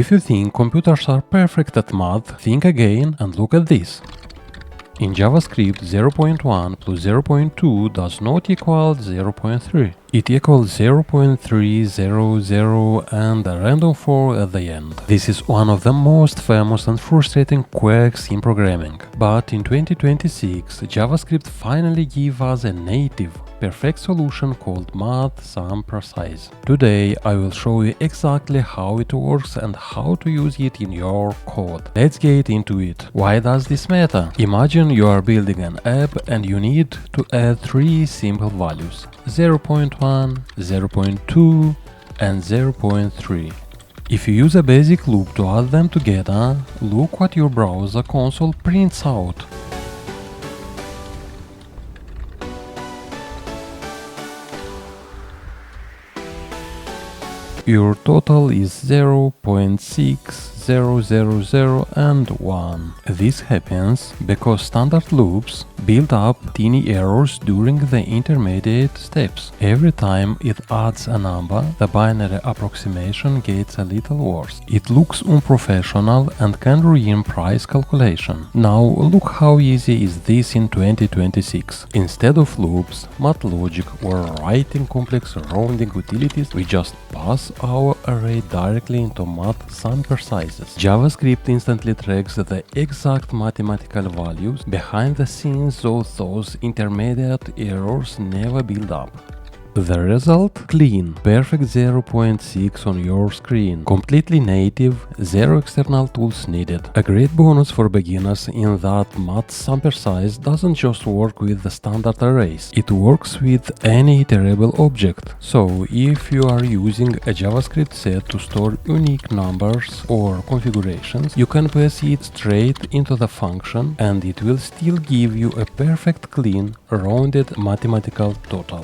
If you think computers are perfect at math, think again and look at this. In JavaScript, 0.1 plus 0.2 does not equal 0.3. It equals 0.300 and a random 4 at the end. This is one of the most famous and frustrating quirks in programming. But in 2026, JavaScript finally gave us a native, perfect solution called Math.sumPrecise. Today I will show you exactly how it works and how to use it in your code. Let's get into it. Why does this matter? Imagine you are building an app and you need to add three simple values: 0.1, 0.2 and 0.3. If you use a basic loop to add them together, look what your browser console prints out. Your total is 0.6000 and 1. This happens because standard loops build up tiny errors during the intermediate steps. Every time it adds a number, the binary approximation gets a little worse. It looks unprofessional and can ruin price calculation. Now look how easy is this in 2026. Instead of loops, math logic or writing complex rounding utilities, we just pass our array directly into Math.sumPrecises. JavaScript instantly tracks the exact mathematical values behind the scenes so those intermediate errors never build up. The result? Clean, perfect 0.6 on your screen, completely native, zero external tools needed. A great bonus for beginners in that Math.sumPrecise doesn't just work with the standard arrays, it works with any iterable object. So if you are using a JavaScript set to store unique numbers or configurations, you can pass it straight into the function and it will still give you a perfect, clean, rounded mathematical total.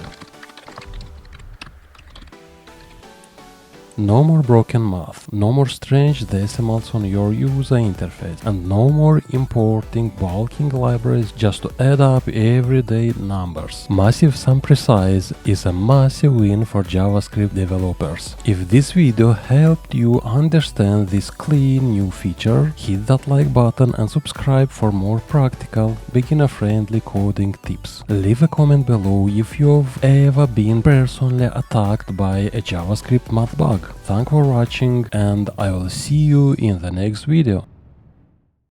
No more broken math, no more strange decimals on your user interface, and no more importing bulking libraries just to add up everyday numbers. Math.sumPrecise is a massive win for JavaScript developers. If this video helped you understand this clean new feature, hit that like button and subscribe for more practical, beginner-friendly coding tips. Leave a comment below if you've ever been personally attacked by a JavaScript math bug. Thanks for watching and I will see you in the next video.